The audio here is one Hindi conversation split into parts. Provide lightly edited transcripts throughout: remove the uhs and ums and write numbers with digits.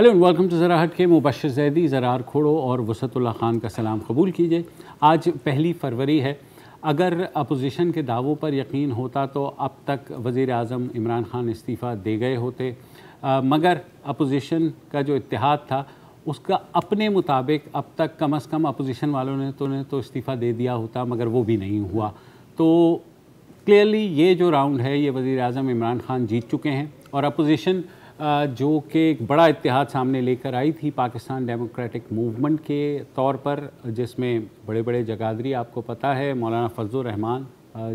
हेलो एंड वेलकम टू ज़रा हट के। मुबशर ज़ैदी, ज़रार खोड़ो और वसतुल्लाह खान का सलाम कबूल कीजिए। आज 1 फरवरी है। अगर अपोजिशन के दावों पर यकीन होता तो अब तक वज़ीर आज़म इमरान खान इस्तीफ़ा दे गए होते, मगर अपोजिशन का जो इत्तेहाद था उसका अपने मुताबिक अब तक कम से कम अपोजिशन वालों ने तो इस्तीफ़ा दे दिया होता, मगर वो भी नहीं हुआ। तो क्लियरली ये जो राउंड है ये वज़ीर आज़म इमरान खान जीत चुके हैं और अपोजिशन जो कि एक बड़ा इत्तेहाद सामने लेकर आई थी पाकिस्तान डेमोक्रेटिक मूवमेंट के तौर पर, जिसमें बड़े बड़े जगादरी आपको पता है, मौलाना फजलुर रहमान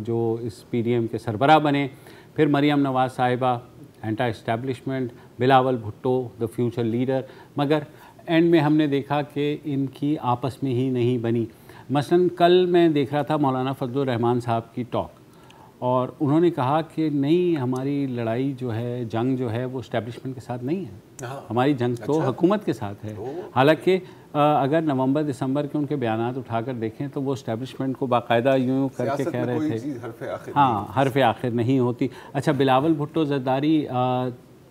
जो इस पीडीएम के सरबराह बने, फिर मरियम नवाज़ साहिबा anti establishment, Bilawal Bhutto the future leader, मगर एंड में हमने देखा कि इनकी आपस में ही नहीं बनी। मसलन कल मैं देख रहा था मौलाना फजलुर रहमान साहब की टॉक, और उन्होंने कहा कि नहीं, हमारी लड़ाई जो है, जंग जो है वो इस्टेब्लिशमेंट के साथ नहीं है, हमारी जंग तो हुकूमत के साथ है। हालांकि अगर नवंबर दिसंबर के उनके बयानात उठाकर देखें तो वो इस्टेब्लिशमेंट को बाकायदा यूँ करके कह रहे थे, हाँ, हरफ आखिर नहीं होती। अच्छा, बिलावल भुट्टो ज़रदारी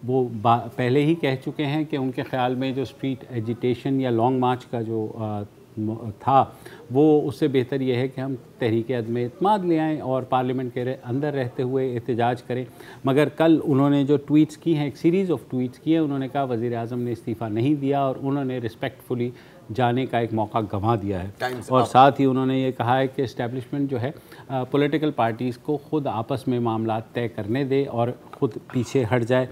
वो पहले ही कह चुके हैं कि उनके ख़्याल में जो स्ट्रीट एजिटेशन या लॉन्ग मार्च का जो था वो उससे बेहतर ये है कि हम तहरीक अदम एतमाद ले आएँ और पार्लियामेंट के अंदर रहते हुए एहतजाज करें। मगर कल उन्होंने जो ट्वीट्स की हैं, एक सीरीज़ ऑफ ट्वीट्स की है, उन्होंने कहा वज़ीर आज़म ने इस्तीफ़ा नहीं दिया और उन्होंने रिस्पेक्टफुली जाने का एक मौका गंवा दिया है। और साथ ही उन्होंने ये कहा है कि इस्टेब्लिशमेंट जो है पॉलिटिकल पार्टीज़ को ख़ुद आपस में मामला तय करने दे और ख़ुद पीछे हट जाए।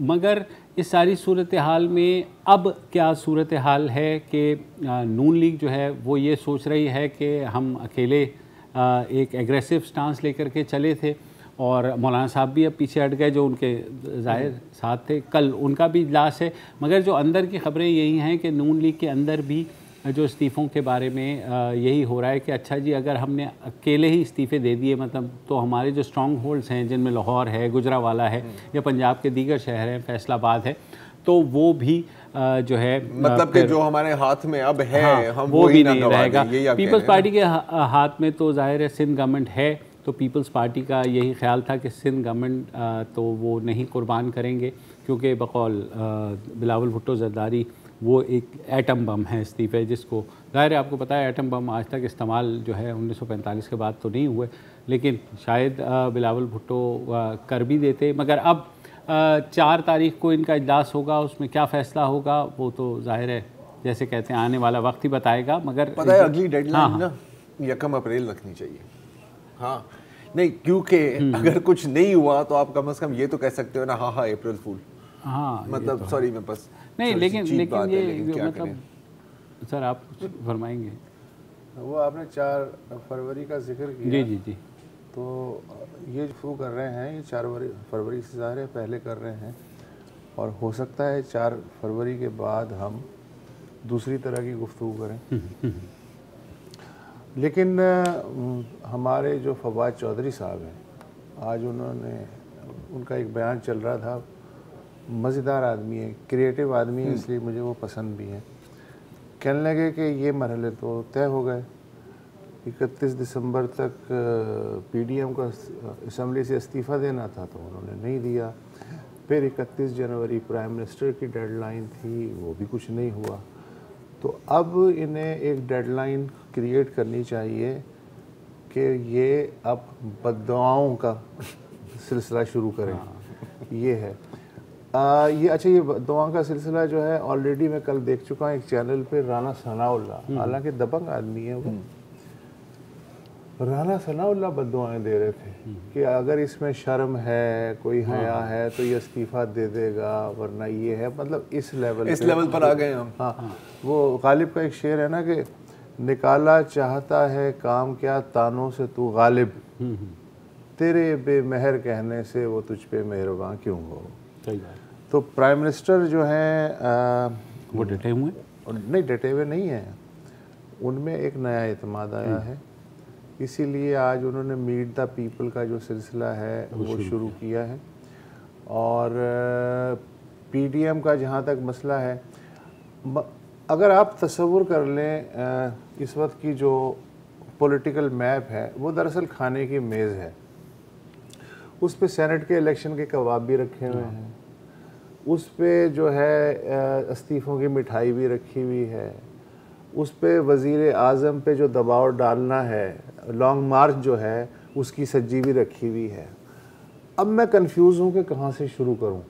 मगर इस सारी सूरत हाल में अब क्या सूरत हाल है कि नून लीग जो है वो ये सोच रही है कि हम अकेले एक एग्रेसिव स्टांस लेकर के चले थे, और मौलाना साहब भी अब पीछे हट गए जो उनके ज़ाहिर साथ थे। कल उनका भी इजलास है, मगर जो अंदर की ख़बरें यही हैं कि नून लीग के अंदर भी जो इस्तीफ़ों के बारे में यही हो रहा है कि अच्छा जी, अगर हमने अकेले ही इस्तीफ़े दे दिए, मतलब तो हमारे जो स्ट्रॉन्ग होल्ड्स हैं जिनमें लाहौर है, गुजरावाला है, या पंजाब के दीगर शहर हैं, फैसलाबाद है, तो वो भी जो है मतलब कि जो हमारे हाथ में अब है, हाँ, हम वो भी ना नहीं रहेगा। पीपल्स पार्टी के हाथ में तो जाहिर है सिंध गवर्नमेंट है, तो पीपल्स पार्टी का यही ख्याल था कि सिंध गवर्नमेंट तो वो नहीं कुर्बान करेंगे, क्योंकि बकौल बिलावल भुट्टो ज़रदारी वो एक एटम बम है इस्तीफ़े, जिसको ज़ाहिर है आपको पता है एटम बम आज तक इस्तेमाल जो है 1945 के बाद तो नहीं हुए, लेकिन शायद बिलावल भुट्टो कर भी देते। मगर अब 4 तारीख को इनका इजलास होगा, उसमें क्या फ़ैसला होगा वो तो ज़ाहिर है जैसे कहते हैं आने वाला वक्त ही बताएगा। मगर पता है अगली डेडलाइन ना 1 अप्रैल रखनी चाहिए। हाँ नहीं, क्योंकि अगर कुछ नहीं हुआ तो आप कम से कम ये तो कह सकते हो ना, हाँ हाँ अप्रैल फूल। हाँ मतलब तो सॉरी मैं बस नहीं, लेकिन ये क्या मतलब सर आप कुछ फरमाएंगे। वो आपने 4 फरवरी का जिक्र किया। जी जी जी। तो ये शुरू कर रहे हैं, ये 4 फरवरी से ज़ाहिर पहले कर रहे हैं, और हो सकता है 4 फरवरी के बाद हम दूसरी तरह की गुफ्तगू करें। लेकिन हमारे जो फवाद चौधरी साहब हैं, आज उनका एक बयान चल रहा था, मज़ेदार आदमी है, क्रिएटिव आदमी है, इसलिए मुझे वो पसंद भी है। कहने लगे कि ये मरहले तो तय हो गए, 31 दिसंबर तक पीडीएम का असम्बली से इस्तीफ़ा देना था तो उन्होंने नहीं दिया, फिर 31 जनवरी प्राइम मिनिस्टर की डेडलाइन थी, वो भी कुछ नहीं हुआ। तो अब इन्हें एक डेडलाइन क्रिएट करनी चाहिए कि ये अब बद्दुआओं का सिलसिला शुरू करें। ये है ये अच्छा, ये बद्दुआ का सिलसिला जो है ऑलरेडी मैं कल देख चुका हूँ एक चैनल पे। राना सनाउल्लाह, हालांकि दबंग आदमी है वो, राना सनाउल्लाह बद्दुआएं दे रहे थे कि अगर इसमें शर्म है, कोई हया है तो ये इस्तीफ़ा दे देगा, वरना ये है, मतलब इस लेवल पर आ गए हम। हाँ, वो गालिब का एक शेर है ना कि निकाला चाहता है काम क्या तानों से तू गालिब, तेरे बेमहर कहने से वो तुझ पे मेहरबान क्यों हो। तो प्राइम मिनिस्टर जो हैं वो डटे हुए नहीं, डटे हुए नहीं हैं, उनमें एक नया एतमाद आया है, इसीलिए आज उन्होंने मीट द पीपल का जो सिलसिला है वो शुरू किया है। और पीडीएम का जहाँ तक मसला है, अगर आप तसव्वुर कर लें इस वक्त की जो पॉलिटिकल मैप है वो दरअसल खाने की मेज़ है, उस पे सेनेट के इलेक्शन के कबाब भी रखे हुए हैं, उस पे जो है इस्तीफ़ों की मिठाई भी रखी हुई है, उस पे वज़ीर आज़म पे जो दबाव डालना है, लॉन्ग मार्च जो है उसकी सज्जी भी रखी हुई है। अब मैं कंफ्यूज हूँ कि कहाँ से शुरू करूँ।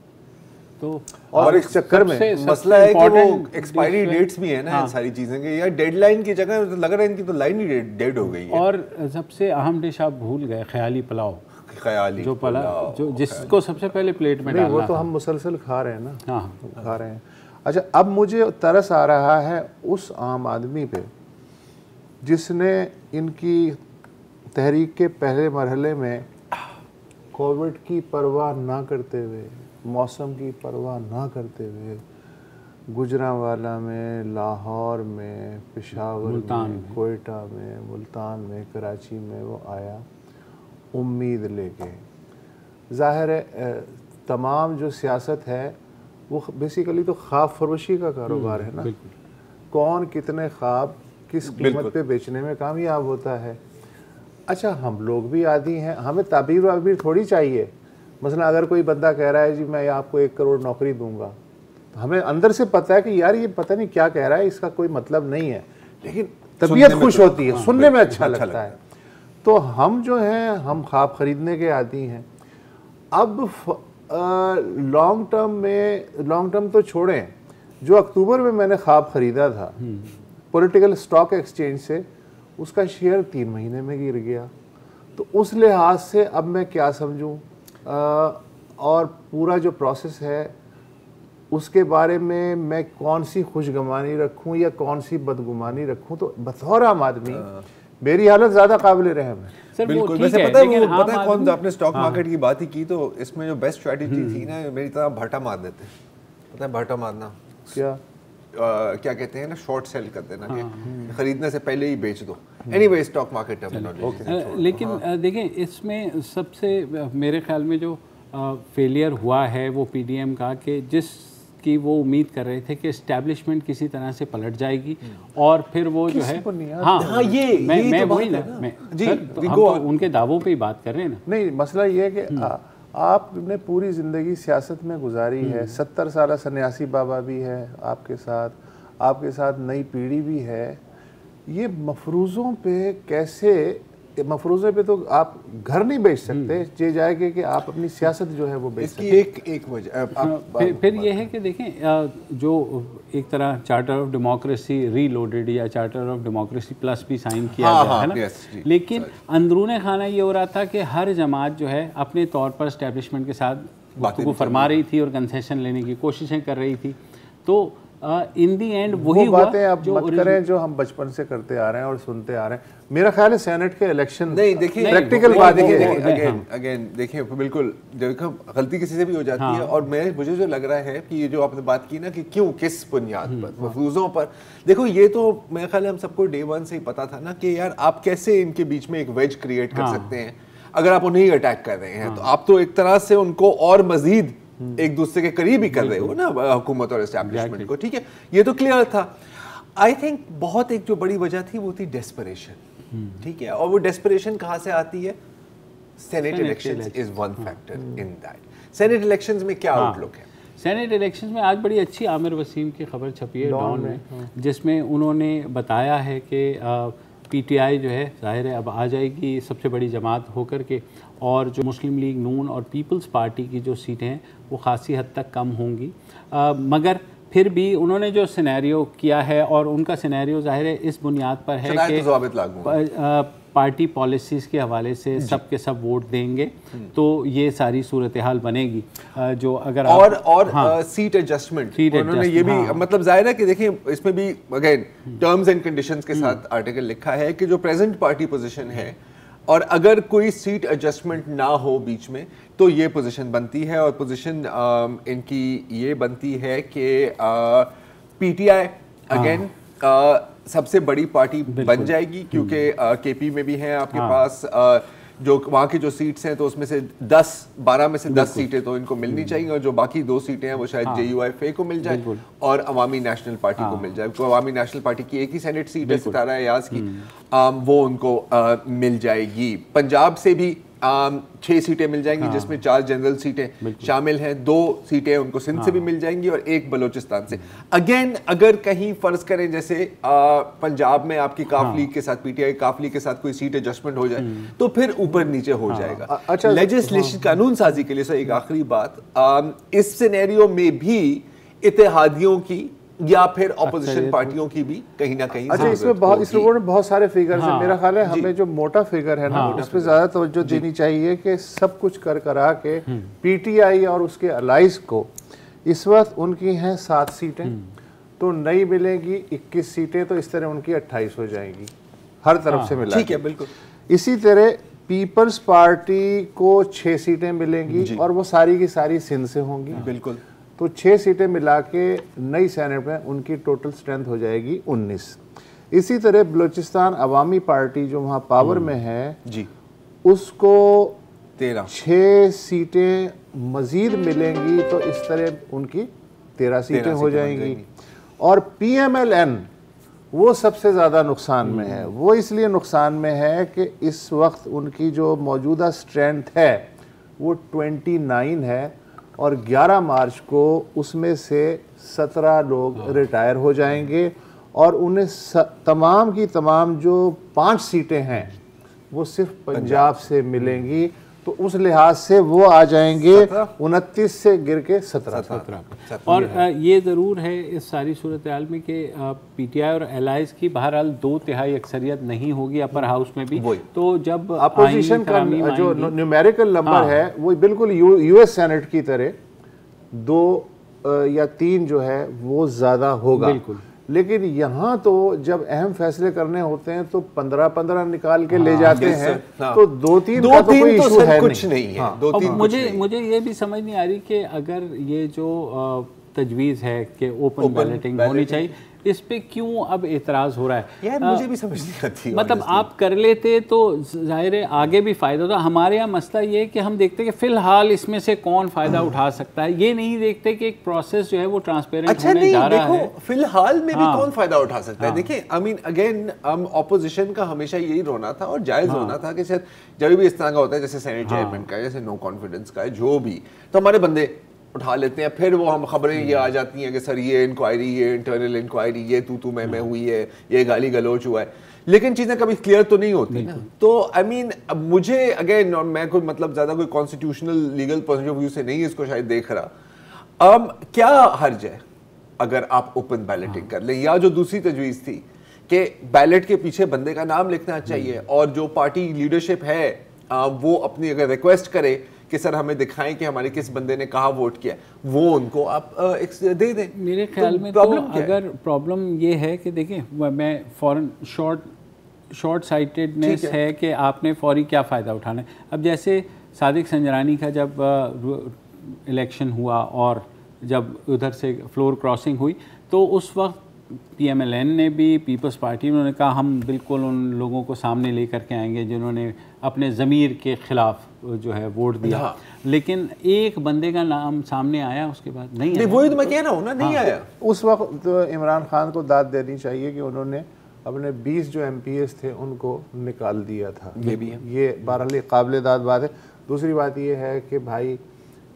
तो और इस चक्कर में मसला है कि वो एक्सपायरी डेट्स भी है ना, हाँ, सारी चीजें के यार डेडलाइन की जगह तो लग रहा है इनकी तो लाइन ही डेड हो गई है। और सबसे अहम डिश आप भूल गए, ख्याली पुलाव। ख्याली जो पुलाव जो जिसको सबसे पहले प्लेट में नहीं, डालना वो तो हम मुसलसल खा रहे हैं ना। हाँ खा रहे हैं। अच्छा, अब मुझे तरस आ रहा है उस आम आदमी पे जिसने इनकी तहरीक के पहले मरहले में कोविड की परवाह ना करते हुए, मौसम की परवाह ना करते हुए गुजरांवाला में, लाहौर में, पेशावर में, कोयटा में, मुल्तान में, कराची में वो आया उम्मीद लेके। ज़ाहिर है तमाम जो सियासत है वो बेसिकली तो ख्वाब फरोशी का कारोबार है ना। कौन कितने ख्वाब किस कीमत पे बेचने में कामयाब होता है। अच्छा, हम लोग भी आदी हैं, हमें ताबीर वाबीर थोड़ी चाहिए। मसला अगर कोई बंदा कह रहा है जी मैं आपको 1 करोड़ नौकरी दूंगा, तो हमें अंदर से पता है कि यार ये पता नहीं क्या कह रहा है, इसका कोई मतलब नहीं है, लेकिन तबीयत खुश होती है, सुनने में अच्छा लगता है। तो हम जो हैं हम ख्वाब खरीदने के आदी हैं। अब लॉन्ग टर्म तो छोड़ें, जो अक्टूबर में मैंने ख्वाब खरीदा था पॉलिटिकल स्टॉक एक्सचेंज से, उसका शेयर 3 महीने में गिर गया। तो उस लिहाज से अब मैं क्या समझूं, और पूरा जो प्रोसेस है उसके बारे में मैं कौन सी खुशगमानी रखूं या कौन सी बदगुमानी रखूं। तो बतौर आम आदमी मेरी हालत ज़्यादा काबिल रहम है। बिल्कुल। वैसे पता है कौन, आपने स्टॉक मार्केट की बात ही की, तो इसमें जो बेस्ट स्ट्रेटजी थी ना, मेरी तरह भाटा मार देते। पता है भाटा मारना क्या क्या कहते हैं ना, शॉर्ट सेल कर देना, कि खरीदने से पहले ही बेच दो। Anyway stock market terminology. लेकिन देखें इसमें सबसे मेरे ख्याल में जो फेलियर हुआ है वो पीडीएम का, कि जिसकी वो उम्मीद कर रहे थे कि एस्टैब्लिशमेंट किसी तरह से पलट जाएगी और फिर वो जो है हाँ ये मैं वही ना जी, हम तो उनके दावों पे ही बात कर रहे हैं ना। नहीं, मसला ये है कि आपने पूरी ज़िंदगी सियासत में गुजारी है, 70 साल सन्यासी बाबा भी है आपके साथ नई पीढ़ी भी है। ये मफरूज़ों पे कैसे, मफरूज़े पे तो आप घर नहीं बेच सकते, ये जाएगा कि आप अपनी सियासत जो है वो बेच सकते। एक वजह फिर ये है कि देखें जो एक तरह चार्टर ऑफ डेमोक्रेसी रीलोडेड या चार्टर ऑफ डेमोक्रेसी प्लस भी साइन किया गया है ना, लेकिन अंदरूने खाना ये हो रहा था कि हर जमात जो है अपने तौर पर एस्टेब्लिशमेंट के साथ गुफ्तगू फरमा रही थी और कंसेशन लेने की कोशिशें कर रही थी। तो इन दी एंड वही बातें आप मत करें जो हम बचपन से करते आ रहे हैं और सुनते आ रहे हैं। मेरा ख्याल है सेनेट के इलेक्शन, नहीं देखिए प्रैक्टिकल बात है, अगेन देखिए बिल्कुल देखो गलती किसी से भी हो जाती है। और मुझे जो लग रहा है कि ये जो आपने बात की ना कि क्यों, किस बुनियाद पर, मफरूज़ों पर, देखो ये तो मेरे ख्याल है हम सबको डे 1 से ही पता था ना कि यार आप कैसे इनके बीच में एक वेज क्रिएट कर सकते हैं। अगर आप उन्हें अटैक कर रहे हैं तो आप तो एक तरह से उनको और मजीद एक दूसरे के करीब ही कर रहे हो ना, हुकूमत और एस्टैब्लिशमेंट को। ठीक है, ये तो क्लियर था। आई थिंक बहुत एक जो बड़ी वजह थी वो थी डेस्परेशन। ठीक है, और वो डेस्परेशन कहाँ से आती है? Senate elections is one factor in that. Senate elections में क्या आउटलुक है? सेनेट इलेक्शंस में आज बड़ी अच्छी आमिर वसीम की खबर छपी है डॉन में, जिसमें उन्होंने बताया है कि पीटीआई जो है ज़ाहिर है अब आ जाएगी सबसे बड़ी जमात होकर के, और जो मुस्लिम लीग नून और पीपल्स पार्टी की जो सीटें हैं वो खासी हद तक कम होंगी। मगर फिर भी उन्होंने जो सिनेरियो किया है, और उनका सिनेरियो ज़ाहिर है इस बुनियाद पर है कि पार्टी पॉलिसीज़ के हवाले से सब के सब वोट देंगे, तो ये सारी सूरत हाल बनेगी। जो अगर और सीट एडजस्टमेंट उन्होंने ये भी मतलब जाहिर है कि देखिए इसमें भी अगेन टर्म्स एंड कंडीशंस के साथ आर्टिकल लिखा है कि जो प्रेजेंट पार्टी पोजीशन है और अगर कोई सीट एडजस्टमेंट ना हो बीच में तो ये पोजीशन बनती है। और पोजीशन इनकी ये बनती है कि पीटीआई अगेन सबसे बड़ी पार्टी बन जाएगी, क्योंकि केपी में भी है आपके पास जो वहाँ की जो सीट्स हैं, तो उसमें से 12 में से 10 सीटें तो इनको मिलनी चाहिए, और जो बाकी 2 सीटें हैं वो शायद JUIF को मिल जाए और अवामी नेशनल पार्टी को मिल जाए। तो अवामी नेशनल पार्टी की एक ही सेनेट सीट है सितारा अयाज की, वो उनको मिल जाएगी। पंजाब से भी 6 सीटें मिल जाएंगी, जिसमें 4 जनरल सीटें शामिल हैं, 2 सीटें उनको सिंध से भी मिल जाएंगी और 1 बलोचिस्तान से। अगेन अगर कहीं फर्ज करें जैसे पंजाब में आपकी काफ लीग के साथ, पीटीआई काफ लीग के साथ कोई सीट एडजस्टमेंट हो जाए तो फिर ऊपर नीचे हो जाएगा। अच्छा, लेजिस्लेशन कानून साजी के लिए सर एक आखिरी बात, इस सिनेरियो में भी इत्तेहादियों की या फिर ऑपोजिशन पार्टियों की भी कहीं ना कहीं। अच्छा, इसमें बहुत, इस रिपोर्ट में बहुत सारे फिगर्स हैं। मेरा ख्याल है हमें जो मोटा फिगर है ना उस पर ज्यादा तवज्जो देनी चाहिए कि सब कुछ कर करा के पीटीआई और उसके अलाइज को इस वक्त उनकी हैं 7 सीटें, तो नई मिलेगी 21 सीटें, तो इस तरह उनकी 28 हो जाएंगी हर तरफ से मिला। ठीक है, बिल्कुल। इसी तरह पीपल्स पार्टी को 6 सीटें मिलेंगी और वो सारी की सारी सिंध से होंगी। बिल्कुल। तो 6 सीटें मिला के नई सेनेट में उनकी टोटल स्ट्रेंथ हो जाएगी 19। इसी तरह बलूचिस्तान अवामी पार्टी जो वहाँ पावर में है जी, उसको 13 6 सीटें मजीद मिलेंगी, तो इस तरह उनकी 13 सीटें हो जाएंगी। और पीएमएलएन वो सबसे ज़्यादा नुकसान में है। वो इसलिए नुकसान में है कि इस वक्त उनकी जो मौजूदा स्ट्रेंथ है वो 29 है और 11 मार्च को उसमें से 17 लोग रिटायर हो जाएंगे और उन्हें तमाम की तमाम जो 5 सीटें हैं वो सिर्फ पंजाब से मिलेंगी। तो उस लिहाज से वो आ जाएंगे 29 से गिर के 17। और ये ज़रूर है इस सारी सूरत हाल में कि पीटीआई और एलाइज की बहरहाल 2/3 अक्सरियत नहीं होगी अपर हाउस में भी। तो जब अपोजिशन का जो न्यूमेरिकल नंबर है वो बिल्कुल यूएस सेनेट की तरह 2 या 3 जो है वो ज़्यादा होगा। बिल्कुल। लेकिन यहाँ तो जब अहम फैसले करने होते हैं तो 15-15 निकाल के ले जाते हैं। तो 2-3 का तो कोई इशू है कुछ नहीं है। 2-3 मुझे ये भी समझ नहीं आ रही कि अगर ये जो तजवीज़ है कि ओपन बैलेटिंग होनी चाहिए, इस पे क्यों अब एतराज़ हो रहा है? यार मुझे भी समझ नहीं आती। मतलब आप कर लेते तो ज़ाहिर है आगे भी फ़ायदा होता। हमारे यहाँ मसला ये है कि हम देखते हैं कि फ़िलहाल इसमें से कौन फ़ायदा उठा सकता है, ये नहीं देखते कि एक प्रोसेस जो है वो ट्रांसपेरेंट होने जा रहा है। फिलहाल में भी कौन फ़ायदा उठा सकता है? देखिए, आई मीन अगेन ऑपोजिशन का हमेशा यही रोना था और जायज़ होना था कि शायद जब भी इस तरह का होता है, जैसे सेनेट चेयरमैन का, जैसे नो कॉन्फिडेंस का, जो भी, तो हमारे बंदे उठा लेते हैं। फिर वो हम खबरें ये आ जाती हैं कि सर ये इंक्वायरी, ये इंटरनल इंक्वायरी, ये तू मैं हुई है, ये गाली गलोच हुआ है, लेकिन चीज़ें कभी क्लियर तो नहीं होती ना। तो आई मीन मुझे अगेन, और मैं कोई मतलब ज़्यादा कोई constitutional legal point of view से नहीं इसको शायद देख रहा, क्या हर्ज है अगर आप ओपन बैलेटिंग कर लें, या जो दूसरी तजवीज़ थी कि बैलेट के पीछे बंदे का नाम लिखना चाहिए और जो पार्टी लीडरशिप है वो अपनी अगर रिक्वेस्ट करे कि सर हमें दिखाएं कि हमारे किस बंदे ने कहाँ वोट किया, वो उनको आप दे दें। मेरे ख्याल में तो अगर प्रॉब्लम ये है कि देखिए, मैं फॉरन शॉर्ट साइटेडनेस है कि आपने फौरी क्या फ़ायदा उठाना है। अब जैसे सादिक संजरानी का जब इलेक्शन हुआ और जब उधर से फ्लोर क्रॉसिंग हुई तो उस वक्त पीएमएलएन ने भी, पीपल्स पार्टी उन्होंने कहा हम बिल्कुल उन लोगों को सामने लेकर के आएंगे जिन्होंने अपने ज़मीर के ख़िलाफ़ जो है वोट दिया। लेकिन एक बंदे का नाम सामने आया, उसके बाद नहीं आया। वही तो मैं कह रहा हूँ ना, नहीं आया। उस वक्त तो इमरान खान को दाद देनी चाहिए कि उन्होंने अपने 20 जो MPs थे उनको निकाल दिया था। ये भी है, ये बहरहाल काबिल दाद बात है। दूसरी बात ये है कि भाई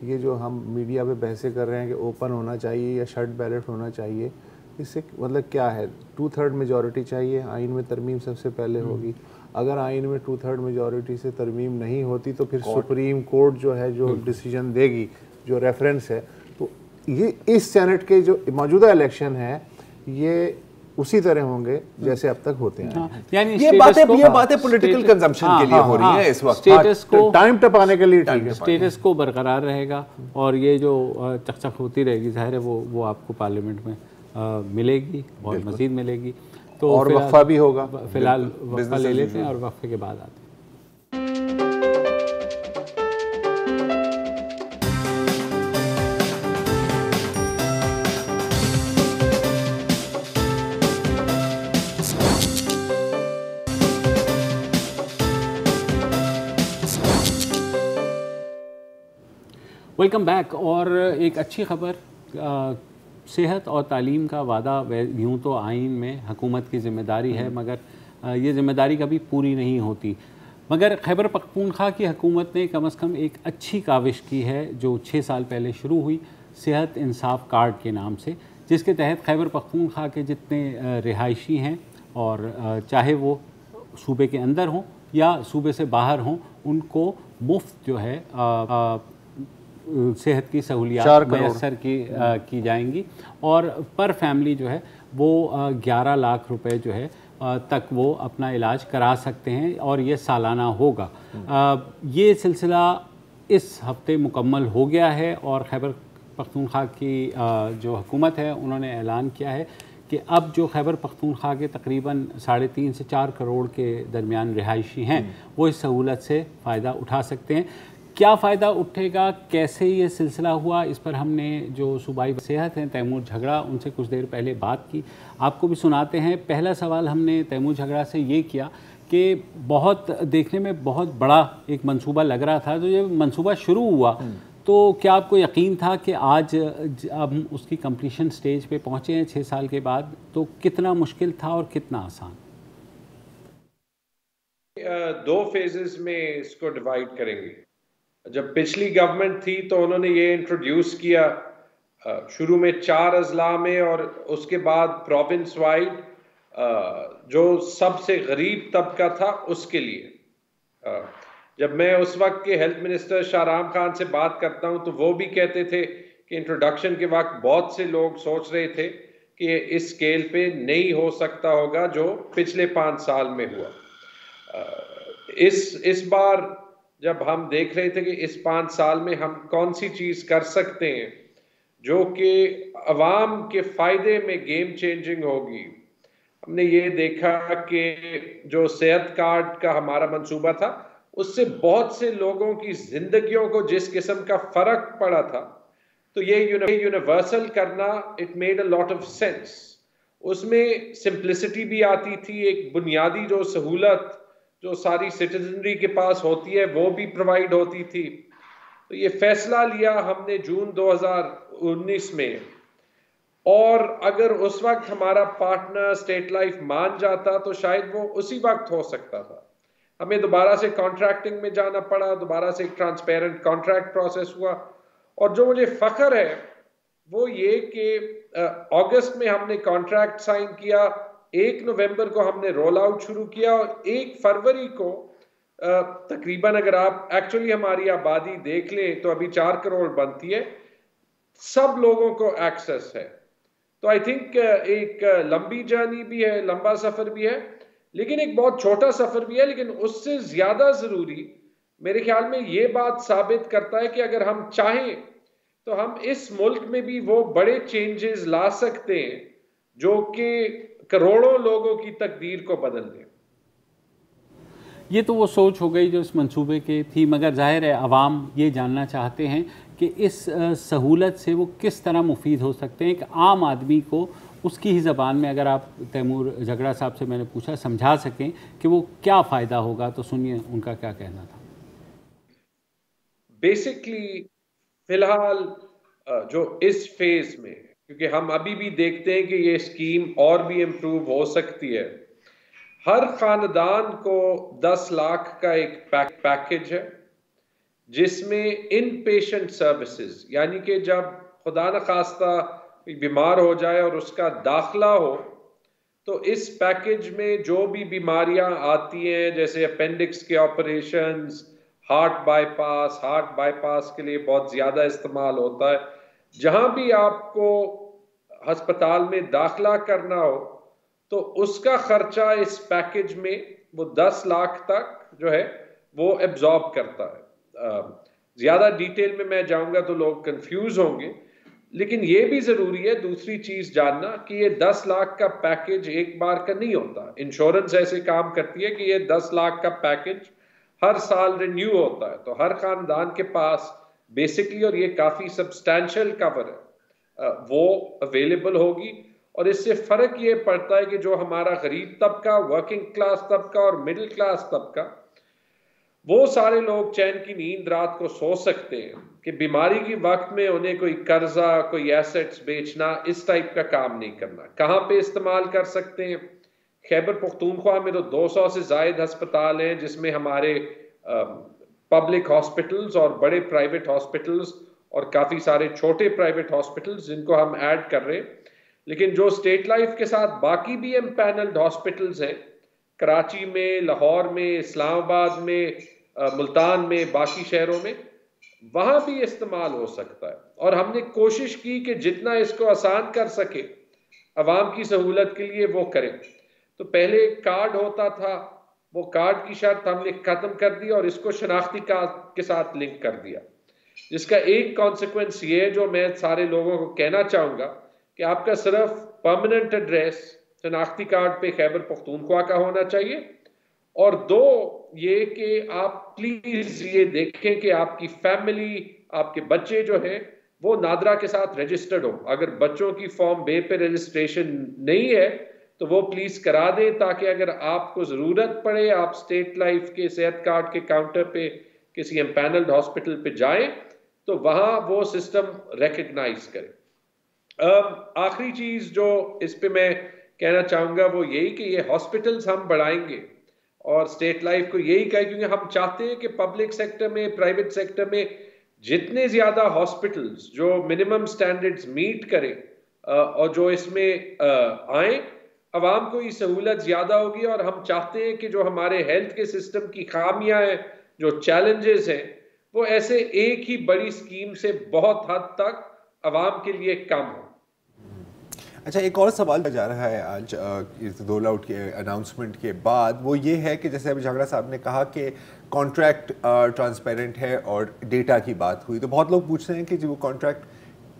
ये जो हम मीडिया पे बहसें कर रहे हैं कि ओपन होना चाहिए या शर्ट बैलेट होना चाहिए, इससे मतलब क्या है? 2/3 मेजॉरिटी चाहिए, आइन में तरमीम सबसे पहले होगी। अगर आइन में 2/3 मेजॉरिटी से तरमीम नहीं होती तो फिर सुप्रीम कोर्ट जो है जो डिसीजन देगी, जो रेफरेंस है, तो ये इस सेनेट के जो मौजूदा इलेक्शन है ये उसी तरह होंगे जैसे अब तक होते हैं। यानी ये बातें पॉलिटिकल कंजम्पशन के लिए हो रही हैं इस वक्त, स्टेटस को टाइम टपाने के लिए ठीक है, स्टेटस को बरकरार रहेगा और ये जो चकचक होती रहेगी जाहिर है वो आपको पार्लियामेंट में मिलेगी और मज़ीद मिलेगी। तो और वक्फा भी होगा। फिलहाल वक्फा ले लेते हैं और वक्फे के बाद आते हैं। Welcome back. और एक अच्छी खबर, सेहत और तालीम का वादा यूँ तो आइन में हुकूमत की ज़िम्मेदारी है, मगर ये ज़िम्मेदारी कभी पूरी नहीं होती। मगर खैबर पख्तूनख्वा की हुकूमत ने कम से कम एक अच्छी काविश की है जो 6 साल पहले शुरू हुई, सेहत इंसाफ कार्ड के नाम से, जिसके तहत खैबर पख्तूनख्वा के जितने रिहायशी हैं और चाहे वो सूबे के अंदर हों या सूबे से बाहर हों, उनको मुफ्त जो है सेहत की सहूलियात मैसर की जाएंगी और पर फैमिली जो है वो 11 लाख रुपए जो है तक वो अपना इलाज करा सकते हैं और ये सालाना होगा। ये सिलसिला इस हफ्ते मुकम्मल हो गया है और खैबर पख्तूनख्वा की जो हुकूमत है उन्होंने ऐलान किया है कि अब जो खैबर पख्तूनख्वा के तकरीबन 3.5 से 4 करोड़ के दरमियान रिहायशी हैं वो इस सहूलत से फ़ायदा उठा सकते हैं। क्या फ़ायदा उठेगा, कैसे ये सिलसिला हुआ, इस पर हमने जो सूबाई सेहत हैं तैमूर झगड़ा, उनसे कुछ देर पहले बात की, आपको भी सुनाते हैं। पहला सवाल हमने तैमूर झगड़ा से ये किया कि बहुत देखने में बहुत बड़ा एक मंसूबा लग रहा था, तो ये मंसूबा शुरू हुआ तो क्या आपको यकीन था कि आज अब उसकी कंप्लीशन स्टेज पे पहुँचे हैं 6 साल के बाद, तो कितना मुश्किल था और कितना आसान? 2 फेजेस में इसको डिवाइड करेंगे। जब पिछली गवर्नमेंट थी तो उन्होंने ये इंट्रोड्यूस किया शुरू में 4 अजला में और उसके बाद प्रोविंस वाइड जो सबसे गरीब तबका था उसके लिए। जब मैं उस वक्त के हेल्थ मिनिस्टर शाहराम खान से बात करता हूं तो वो भी कहते थे कि इंट्रोडक्शन के वक्त बहुत से लोग सोच रहे थे कि इस स्केल पे नहीं हो सकता होगा जो पिछले 5 साल में हुआ। इस बार जब हम देख रहे थे कि इस 5 साल में हम कौन सी चीज कर सकते हैं जो कि अवाम के फायदे में गेम चेंजिंग होगी, हमने ये देखा कि जो सेहत कार्ड का हमारा मंसूबा था उससे बहुत से लोगों की जिंदगियों को जिस किस्म का फर्क पड़ा था, तो ये यूनिवर्सल करना it made a lot of sense. उसमें सिंप्लिसिटी भी आती थी, एक बुनियादी जो सहूलत जो सारी सिटीजनरी के पास होती है वो भी प्रोवाइड होती थी। तो ये फैसला लिया हमने जून 2019 में, और अगर उस वक्त हमारा पार्टनर स्टेट लाइफ मान जाता तो शायद वो उसी वक्त हो सकता था। हमें दोबारा से कॉन्ट्रैक्टिंग में जाना पड़ा, दोबारा से एक ट्रांसपेरेंट कॉन्ट्रैक्ट प्रोसेस हुआ, और जो मुझे फख्र है वो ये कि अगस्त में हमने कॉन्ट्रैक्ट साइन किया, 1 नवंबर को हमने रोल आउट शुरू किया और 1 फरवरी को तकरीबन अगर आप एक्चुअली हमारी आबादी देख लें तो अभी 4 करोड़ बनती है, सब लोगों को एक्सेस है। तो आई थिंक एक लंबी जर्नी भी है, लंबा सफर भी है, लेकिन एक बहुत छोटा सफर भी है। लेकिन उससे ज्यादा जरूरी मेरे ख्याल में ये बात साबित करता है कि अगर हम चाहें तो हम इस मुल्क में भी वो बड़े चेंजेस ला सकते हैं जो कि करोड़ों लोगों की तकदीर को बदल दें। ये तो वो सोच हो गई जो इस मंसूबे की थी, मगर जाहिर है अवाम ये जानना चाहते हैं कि इस सहूलत से वो किस तरह मुफीद हो सकते हैं। एक आम आदमी को उसकी ही ज़बान में अगर आप तैमूर झगड़ा साहब से मैंने पूछा समझा सकें कि वो क्या फ़ायदा होगा, तो सुनिए उनका क्या कहना था। बेसिकली फिलहाल जो इस फेज में, क्योंकि हम अभी भी देखते हैं कि ये स्कीम और भी इम्प्रूव हो सकती है, हर खानदान को 10 लाख का एक पैकेज है जिसमें इन पेशेंट सर्विसेज, यानी कि जब खुदा न खास्ता बीमार हो जाए और उसका दाखला हो तो इस पैकेज में जो भी बीमारियां आती हैं जैसे अपेंडिक्स के ऑपरेशंस, हार्ट बाईपास के लिए बहुत ज्यादा इस्तेमाल होता है, जहां भी आपको अस्पताल में दाखला करना हो तो उसका खर्चा इस पैकेज में वो 10 लाख तक जो है वो एब्जॉर्ब करता है। ज्यादा डिटेल में मैं जाऊंगा तो लोग कंफ्यूज होंगे, लेकिन ये भी जरूरी है दूसरी चीज जानना कि ये 10 लाख का पैकेज एक बार का नहीं होता। इंश्योरेंस ऐसे काम करती है कि ये 10 लाख का पैकेज हर साल रिन्यू होता है, तो हर खानदान के पास बेसिकली, और ये काफी सब्सटैंशियल कवर है, वो अवेलेबल होगी। और इससे फर्क ये पड़ता है कि जो हमारा गरीब तबका, वर्किंग क्लास तबका और मिडिल क्लास तबका, वो सारे लोग चैन की नींद रात को सो सकते हैं कि बीमारी के वक्त में उन्हें कोई कर्जा, कोई एसेट्स बेचना, इस टाइप का काम नहीं करना। कहां पे इस्तेमाल कर सकते हैं? खैबर पख्तूनख्वा में तो 200 से ज़ायद अस्पताल हैं, जिसमें हमारे पब्लिक हॉस्पिटल्स और बड़े प्राइवेट हॉस्पिटल्स और काफ़ी सारे छोटे प्राइवेट हॉस्पिटल्स जिनको हम ऐड कर रहे हैं। लेकिन जो स्टेट लाइफ के साथ बाकी भी एम्पैनल्ड हॉस्पिटल्स हैं, कराची में, लाहौर में, इस्लामाबाद में, मुल्तान में, बाकी शहरों में, वहाँ भी इस्तेमाल हो सकता है। और हमने कोशिश की कि जितना इसको आसान कर सके अवाम की सहूलत के लिए वो करें। तो पहले एक कार्ड होता था, वो कार्ड की शर्त हमने ख़त्म कर दी और इसको शनाख्ती कार्ड के साथ लिंक कर दिया, जिसका एक कॉन्सिक्वेंस ये है जो मैं सारे लोगों को कहना चाहूँगा कि आपका सिर्फ परमानेंट एड्रेस शनाख्ती कार्ड पे खैबर पख्तूनख्वा का होना चाहिए, और दो ये कि आप प्लीज़ ये देखें कि आपकी फैमिली, आपके बच्चे जो हैं वो नादरा के साथ रजिस्टर्ड हो। अगर बच्चों की फॉर्म बे पे रजिस्ट्रेशन नहीं है तो वो प्लीज़ करा दें, ताकि अगर आपको ज़रूरत पड़े आप स्टेट लाइफ के सेहत कार्ड के काउंटर पे किसी एम्पैनल्ड हॉस्पिटल पे जाएं तो वहाँ वो सिस्टम रिकग्नाइज करे। आखिरी चीज़ जो इस पे मैं कहना चाहूँगा वो यही कि ये हॉस्पिटल्स हम बढ़ाएंगे और स्टेट लाइफ को यही कहे, क्योंकि हम चाहते हैं कि पब्लिक सेक्टर में, प्राइवेट सेक्टर में जितने ज़्यादा हॉस्पिटल्स जो मिनिमम स्टैंडर्ड्स मीट करें और जो इसमें आए, अवाम को ये सहूलत ज़्यादा होगी। और हम चाहते हैं कि जो हमारे हेल्थ के सिस्टम की खामियां हैं, जो चैलेंजेस हैं, वो ऐसे एक ही बड़ी स्कीम से बहुत हद तक अवाम के लिए कम हो। अच्छा, एक और सवाल जा रहा है आज इस रोल आउट के अनाउंसमेंट के बाद, वो ये है कि जैसे अभी झागड़ा साहब ने कहा कि कॉन्ट्रैक्ट ट्रांसपेरेंट है और डेटा की बात हुई, तो बहुत लोग पूछ रहे हैं कि जो कॉन्ट्रैक्ट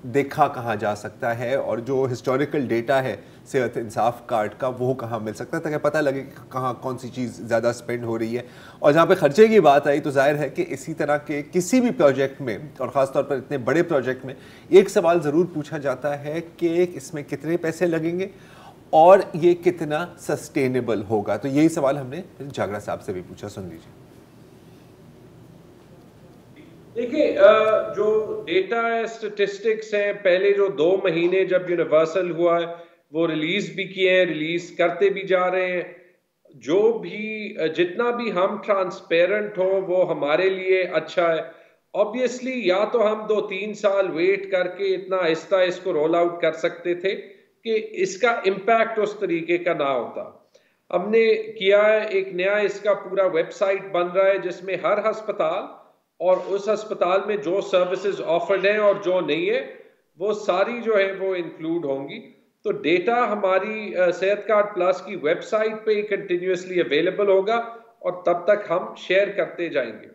देखा कहाँ जा सकता है और जो हिस्टोरिकल डेटा है सेहत इंसाफ कार्ड का वो कहाँ मिल सकता है, ताकि पता लगे कि कहाँ कौन सी चीज़ ज़्यादा स्पेंड हो रही है। और जहाँ पे खर्चे की बात आई तो जाहिर है कि इसी तरह के किसी भी प्रोजेक्ट में और ख़ास तौर पर इतने बड़े प्रोजेक्ट में एक सवाल ज़रूर पूछा जाता है कि इसमें कितने पैसे लगेंगे और ये कितना सस्टेनेबल होगा। तो यही सवाल हमने झागड़ा साहब से भी पूछा, सुन लीजिए। देखिए, जो डेटा है, स्टेटिस्टिक्स हैं, पहले जो 2 महीने जब यूनिवर्सल हुआ है वो रिलीज भी किए हैं, रिलीज करते भी जा रहे हैं। जो भी जितना भी हम ट्रांसपेरेंट हो वो हमारे लिए अच्छा है। ऑब्वियसली या तो हम 2-3 साल वेट करके इतना आहिस्ता इसको रोल आउट कर सकते थे कि इसका इम्पैक्ट उस तरीके का ना होता। हमने किया है, एक नया इसका पूरा वेबसाइट बन रहा है जिसमें हर अस्पताल और उस अस्पताल में जो सर्विसेज ऑफर्ड हैं और जो नहीं है वो सारी जो है वो इंक्लूड होंगी। तो डेटा हमारी सेहत कार्ड प्लस की वेबसाइट पे ही कंटिन्यूसली अवेलेबल होगा और तब तक हम शेयर करते जाएंगे,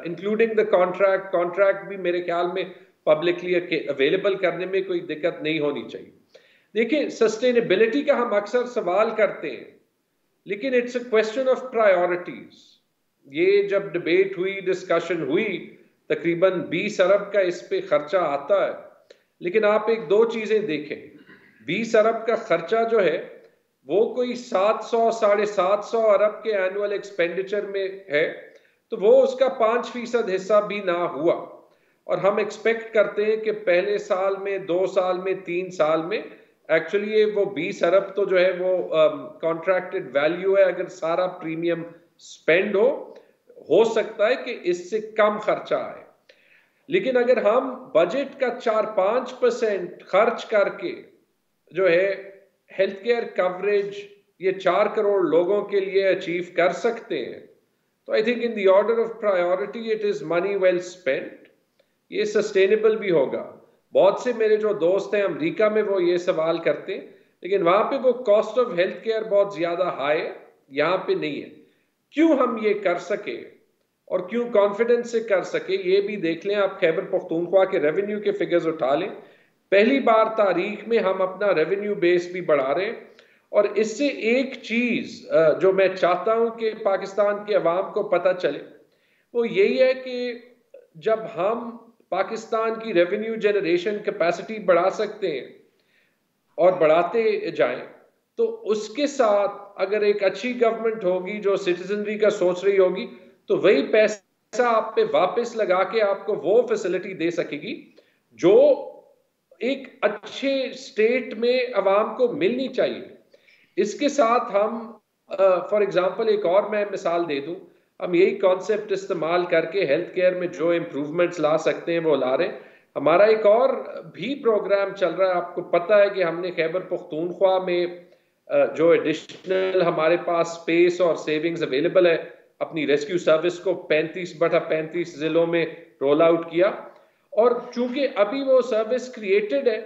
इंक्लूडिंग द कॉन्ट्रैक्ट भी मेरे ख्याल में पब्लिकली अवेलेबल करने में कोई दिक्कत नहीं होनी चाहिए। देखिए, सस्टेनेबिलिटी का हम अक्सर सवाल करते हैं, लेकिन it's a question of priorities. ये जब डिबेट हुई, डिस्कशन हुई, तकरीबन 20 अरब का इस पे खर्चा आता है, लेकिन आप एक दो चीजें देखें। 20 अरब का खर्चा जो है वो कोई 700-750 अरब के एनुअल एक्सपेंडिचर में है, तो वो उसका 5% हिस्सा भी ना हुआ। और हम एक्सपेक्ट करते हैं कि पहले साल में, 2 साल में, 3 साल में एक्चुअली ये वो 20 अरब तो जो है वो कॉन्ट्रैक्टेड वैल्यू है। अगर सारा प्रीमियम स्पेंड हो सकता है कि इससे कम खर्चा आए, लेकिन अगर हम बजट का 4-5% खर्च करके जो है हेल्थ केयर कवरेज ये 4 करोड़ लोगों के लिए अचीव कर सकते हैं, तो I think in the order of priority it is money well spent. ये सस्टेनेबल भी होगा। बहुत से मेरे जो दोस्त हैं अमेरिका में वो ये सवाल करते हैं, लेकिन वहां पे वो कॉस्ट ऑफ हेल्थ केयर बहुत ज्यादा हाई है, यहाँ पे नहीं है। क्यों हम ये कर सके और क्यों कॉन्फिडेंस से कर सके, ये भी देख लें। आप खैबर पख्तूनख्वा के रेवेन्यू के फिगर्स उठा लें, पहली बार तारीख में हम अपना रेवेन्यू बेस भी बढ़ा रहे हैं। और इससे एक चीज जो मैं चाहता हूं कि पाकिस्तान के अवाम को पता चले वो यही है कि जब हम पाकिस्तान की रेवेन्यू जनरेशन कैपेसिटी बढ़ा सकते हैं और बढ़ाते जाएं, तो उसके साथ अगर एक अच्छी गवर्नमेंट होगी जो सिटीजनरी का सोच रही होगी, तो वही पैसा आप पे वापस लगा के आपको वो फैसिलिटी दे सकेगी जो एक अच्छे स्टेट में अवाम को मिलनी चाहिए। इसके साथ हम फॉर एग्जांपल एक और मैं मिसाल दे दूं, हम यही कॉन्सेप्ट इस्तेमाल करके हेल्थ केयर में जो इम्प्रूवमेंट्स ला सकते हैं वो ला रहे हैं। हमारा एक और भी प्रोग्राम चल रहा है, आपको पता है कि हमने खैबर पख्तूनख्वा में जो एडिशनल हमारे पास स्पेस और सेविंग्स अवेलेबल है, अपनी रेस्क्यू सर्विस को 35/35 जिलों में रोल आउट किया। और चूंकि अभी वो सर्विस क्रिएटेड है,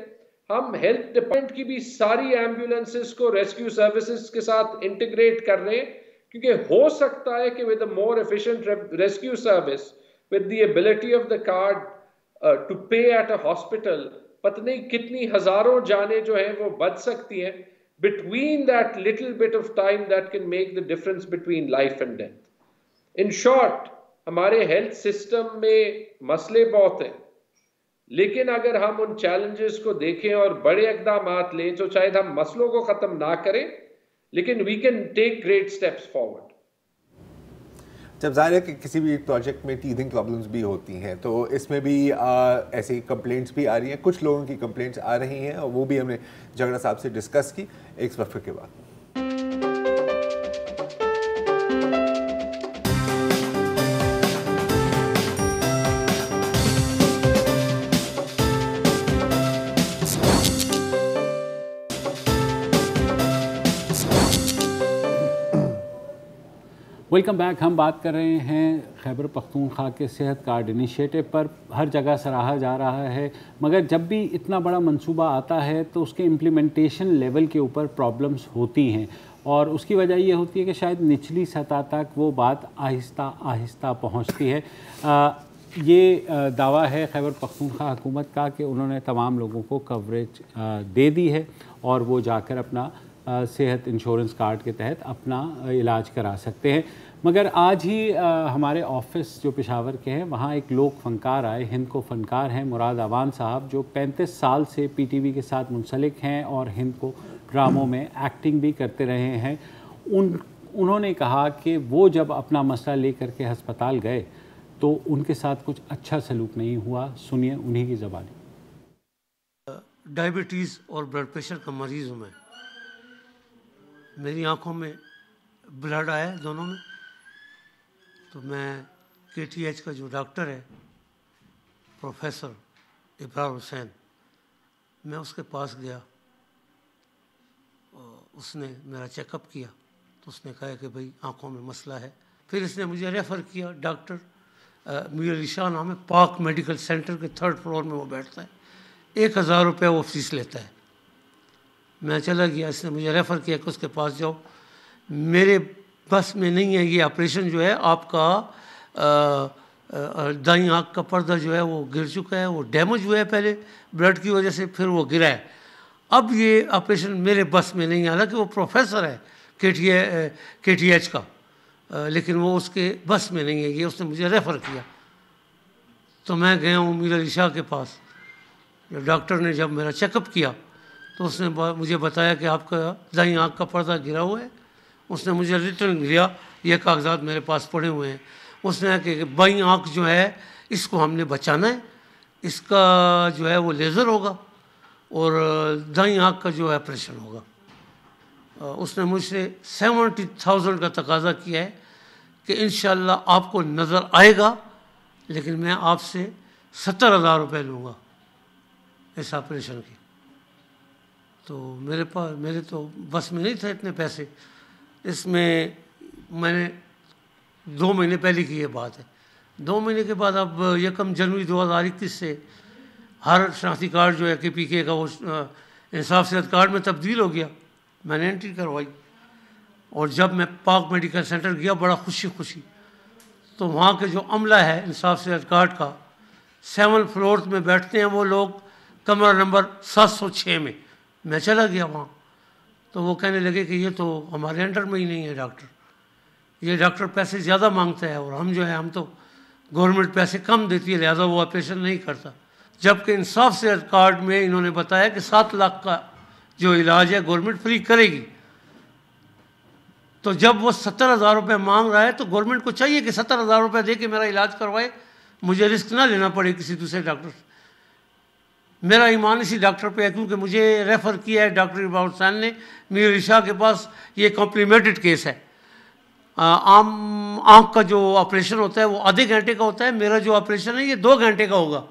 हम हेल्थ डिपार्टमेंट की भी सारी एम्बुलेंसेस को रेस्क्यू सर्विसेज के साथ इंटीग्रेट कर रहे हैं, क्योंकि हो सकता है कि with a more efficient rescue service, with the ability of the card to pay at a hospital, पता नहीं कितनी हजारों जाने जो है वो बच सकती हैं between that little bit of time that can make the difference between life and death. In short, हमारे हेल्थ सिस्टम में मसले बहुत हैं, लेकिन अगर हम उन चैलेंजेस को देखें और बड़े इक़दामात लें तो शायद हम मसलों को ख़त्म ना करें, लेकिन we can take great steps forward. जब जाहिर है कि किसी भी प्रोजेक्ट में टीथिंग प्रॉब्लम्स भी होती हैं, तो इसमें भी ऐसी कंप्लेंट्स भी आ रही हैं, कुछ लोगों की कंप्लेंट्स आ रही हैं, और वो भी हमने झगड़ा साहब से डिस्कस की एक वक्फे के बाद। Welcome back. हम बात कर रहे हैं खैबर पख्तूनख्वा के सेहत कार्ड इनिशिएटिव पर। हर जगह सराहा जा रहा है, मगर जब भी इतना बड़ा मंसूबा आता है तो उसके इम्प्लीमेंटेशन लेवल के ऊपर प्रॉब्लम्स होती हैं, और उसकी वजह ये होती है कि शायद निचली सतह तक वो बात आहिस्ता आहिस्ता पहुंचती है। ये दावा है खैबर पख्तूनख्वा हुकूमत का कि उन्होंने तमाम लोगों को कवरेज दे दी है और वो जाकर अपना सेहत इंश्योरेंस कार्ड के तहत अपना इलाज करा सकते हैं। मगर आज ही हमारे ऑफिस जो पेशावर के हैं, वहाँ एक लोक फनकार आए, हिंद को फनकार हैं मुराद अवान साहब, जो 35 साल से पीटीवी के साथ मुंसलिक हैं और हिंद को ड्रामों में एक्टिंग भी करते रहे हैं। उन्होंने कहा कि वो जब अपना मसला लेकर के अस्पताल गए तो उनके साथ कुछ अच्छा सलूक नहीं हुआ। सुनिए उन्हीं की ज़बानी। डायबिटीज़ और ब्लड प्रेशर का मरीज़ हूँ मैं। मेरी आँखों में ब्लड आया है दोनों में, तो मैं KTH का जो डॉक्टर है प्रोफेसर इब्रार हुसैन, मैं उसके पास गया और उसने मेरा चेकअप किया, तो उसने कहा कि भाई आँखों में मसला है। फिर इसने मुझे रेफ़र किया डॉक्टर मीर अली शाह नाम है, पाक मेडिकल सेंटर के 3rd फ्लोर में वो बैठता है, 1000 रुपये वो फीस लेता है। मैं चला गया, इसने मुझे रेफ़र किया कि उसके पास जाओ, मेरे बस में नहीं है ये ऑपरेशन जो है आपका, दाईं आँख का पर्दा जो है वो गिर चुका है, वो डैमेज हुआ है पहले ब्लड की वजह से, फिर वो गिरा है, अब ये ऑपरेशन मेरे बस में नहीं है। हालांकि वो प्रोफेसर है KTH का, लेकिन वो उसके बस में नहीं है, ये उसने मुझे रेफ़र किया। तो मैं गया हूँ मीर अली शाह के पास। डॉक्टर ने जब मेरा चेकअप किया तो उसने मुझे बताया कि आपका दाईं आँख का पर्दा गिरा हुआ है। उसने मुझे रिटर्न दिया, ये कागजात मेरे पास पड़े हुए हैं। उसने कहा कि बाईं आँख जो है इसको हमने बचाना है, इसका जो है वो लेज़र होगा और दाईं आँख का जो है ऑपरेशन होगा। उसने मुझसे 70,000 का तकाजा किया है कि इंशाल्लाह आपको नज़र आएगा, लेकिन मैं आपसे 70,000 रुपये लूँगा इस ऑपरेशन की। तो मेरे तो बस में नहीं थे इतने पैसे। इसमें मैंने 2 महीने पहले की ये बात है। 2 महीने के बाद अब 1 जनवरी 2021 से हर शनाख्ती कार्ड जो है KPK का वो इंसाफ सेहत कार्ड में तब्दील हो गया। मैंने एंट्री करवाई और जब मैं पाक मेडिकल सेंटर गया बड़ा खुशी तो वहाँ के जो अमला है इंसाफ सेहत कार्ड का, 7th फ्लोर में बैठते हैं वो लोग, कमरा नंबर 706 में। मैं चला गया वहाँ, तो वो कहने लगे कि ये तो हमारे अंडर में ही नहीं है डॉक्टर, ये डॉक्टर पैसे ज़्यादा मांगता है और हम जो है हम तो गवर्नमेंट पैसे कम देती है, लिहाजा वो ऑपरेशन नहीं करता। जबकि इंसाफ सेहत कार्ड में इन्होंने बताया कि 7 लाख का जो इलाज है गवर्नमेंट फ्री करेगी। तो जब वो 70,000 रुपये मांग रहा है तो गवर्नमेंट को चाहिए कि 70,000 रुपये दे के मेरा इलाज करवाए, मुझे रिस्क ना लेना पड़े किसी दूसरे डॉक्टर से। मेरा ईमान इसी डॉक्टर पे है, क्योंकि मुझे रेफ़र किया है डॉक्टर इबाउल हुसैन ने मीर अली शाह के पास। ये कॉम्प्लीमेंटेड केस है। आम आँख का जो ऑपरेशन होता है वो आधे घंटे का होता है, मेरा जो ऑपरेशन है ये 2 घंटे का होगा।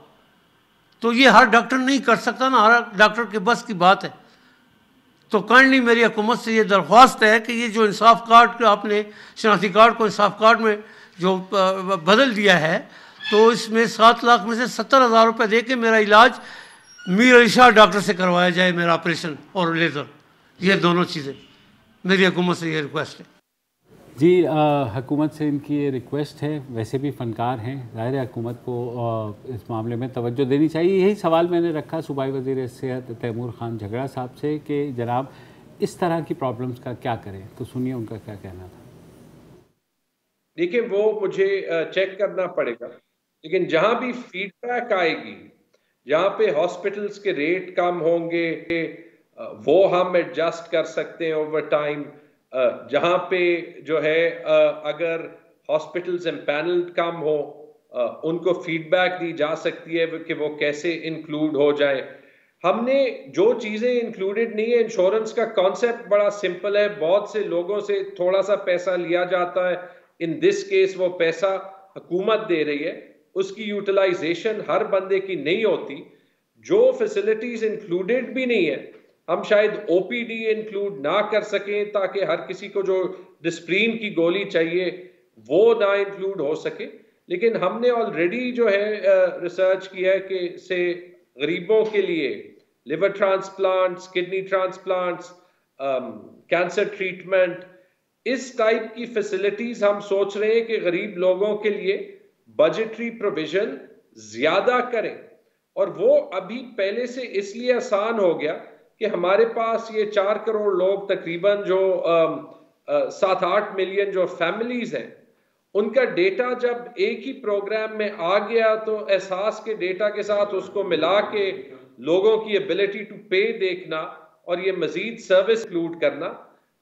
तो ये हर डॉक्टर नहीं कर सकता ना, हर डॉक्टर के बस की बात है। तो काइंडली मेरी हुकूमत से ये दरख्वास्त है कि ये जो इंसाफ कार्ड का आपने शनाख्ती कार्ड को इंसाफ कार्ड में जो बदल दिया है, तो इसमें 7 लाख में से 70,000 रुपये दे के मेरा इलाज मीर अली शाह डॉक्टर से करवाया जाए, मेरा ऑपरेशन और लेज़र, ये दोनों चीज़ें मेरी हुकूमत से ये रिक्वेस्ट है। जी, हुकूमत से इनकी ये रिक्वेस्ट है। वैसे भी फ़नकार हैं, ज़ाहिर है हुकूमत को इस मामले में तवज्जो देनी चाहिए। यही सवाल मैंने रखा सूबाई वज़ीर सेहत तैमूर ख़ान झगड़ा साहब से कि जनाब इस तरह की प्रॉब्लम्स का क्या करें, तो सुनिए उनका क्या कहना था। देखिए, वो मुझे चेक करना पड़ेगा, लेकिन जहाँ भी फीडबैक आएगी, जहाँ पे हॉस्पिटल्स के रेट कम होंगे वो हम एडजस्ट कर सकते हैं ओवर टाइम। जहाँ पे जो है अगर हॉस्पिटल्स एम्पैनल्ड कम हो, उनको फीडबैक दी जा सकती है कि वो कैसे इंक्लूड हो जाए। हमने जो चीज़ें इंक्लूडेड नहीं है, इंश्योरेंस का कॉन्सेप्ट बड़ा सिंपल है, बहुत से लोगों से थोड़ा सा पैसा लिया जाता है। इन दिस केस वो पैसा हुकूमत दे रही है, उसकी यूटिलाइजेशन हर बंदे की नहीं होती। जो फैसिलिटीज इंक्लूडेड भी नहीं है, हम शायद ओपीडी इंक्लूड ना कर सकें ताकि हर किसी को जो डिस्प्रीन की गोली चाहिए वो ना इंक्लूड हो सके। लेकिन हमने ऑलरेडी जो है रिसर्च किया है कि से गरीबों के लिए liver transplants, kidney transplants, cancer treatment, इस टाइप की फैसिलिटीज हम सोच रहे हैं कि गरीब लोगों के लिए बजटरी प्रोविजन ज्यादा करें। और वो अभी पहले से इसलिए आसान हो गया कि हमारे पास ये 4 करोड़ लोग तकरीबन जो 7-8 मिलियन जो फैमिलीज हैं, उनका डेटा जब एक ही प्रोग्राम में आ गया तो एहसास के डेटा के साथ उसको मिला के लोगों की एबिलिटी टू पे देखना और ये मजीद सर्विस इंक्लूड करना,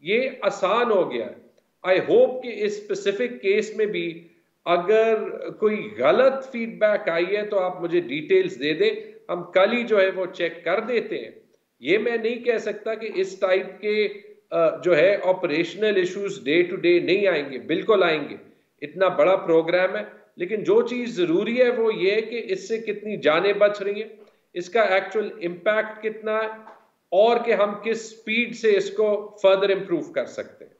ये आसान हो गया है। आई होप कि इस स्पेसिफिक केस में भी अगर कोई गलत फीडबैक आई है तो आप मुझे डिटेल्स दे दें, हम कल ही जो है वो चेक कर देते हैं। ये मैं नहीं कह सकता कि इस टाइप के जो है operational issues day to day नहीं आएंगे, बिल्कुल आएंगे, इतना बड़ा प्रोग्राम है। लेकिन जो चीज जरूरी है वो ये है कि इससे कितनी जानें बच रही हैं, इसका एक्चुअल इम्पैक्ट कितना है और कि हम किस स्पीड से इसको फर्दर इम्प्रूव कर सकते हैं।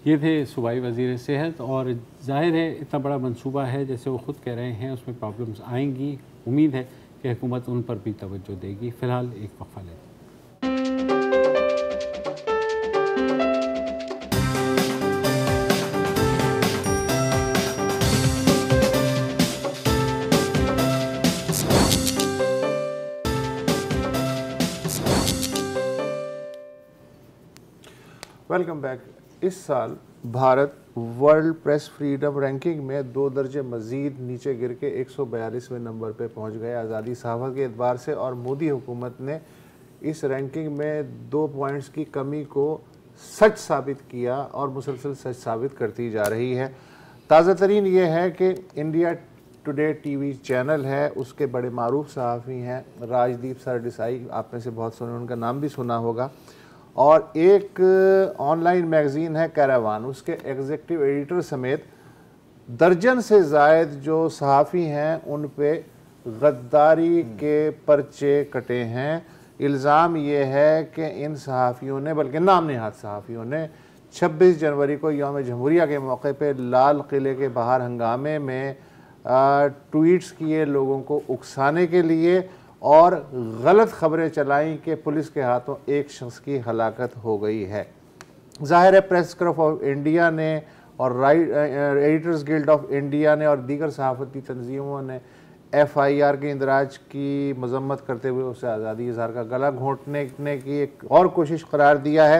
ये थे सूबाई वज़ीर सेहत, और जाहिर है इतना बड़ा मंसूबा है, जैसे वो ख़ुद कह रहे हैं, उसमें प्रॉब्लम्स आएंगी। उम्मीद है कि हुकूमत उन पर भी तवज्जो देगी। फ़िलहाल एक वक्फा लें। Welcome back. इस साल Bharat world press freedom ranking में 2 दर्जे मज़ीद नीचे गिर के 142वें नंबर पे पहुंच गए आज़ादी सहाफ़त के एतबार से, और मोदी हुकूमत ने इस रैंकिंग में 2 पॉइंट्स की कमी को सच साबित किया और मुसलसल सच साबित करती जा रही है। ताज़ा तरीन ये है कि इंडिया टुडे टीवी चैनल है, उसके बड़े मारूफ सहाफ़ी हैं राजदीप सरदेसाई, आप में से बहुत सुने, उनका नाम भी सुना होगा, और एक ऑनलाइन मैगज़ीन है कैरावान, उसके एग्जीक्यूटिव एडिटर समेत दर्जन से ज़ायद जो सहाफ़ी हैं उन पे गद्दारी के पर्चे कटे हैं। इल्ज़ाम ये है कि इन सहाफ़ियों ने, बल्कि नाम नहाद सहाफ़ियों ने 26 जनवरी को यौम जमहूरिया के मौके पे लाल किले के बाहर हंगामे में ट्वीट्स किए लोगों को उकसाने के लिए, और गलत खबरें चलाई कि पुलिस के हाथों एक शख्स की हलाकत हो गई है। ज़ाहिर है प्रेस क्लब ऑफ इंडिया ने और एडिटर्स गिल्ड ऑफ इंडिया ने और दीगर सहाफ़ती तंजीमों ने FIR के इंदराज की मजम्मत करते हुए उसे आज़ादी इज़हार का गला घोंटने की एक और कोशिश करार दिया है।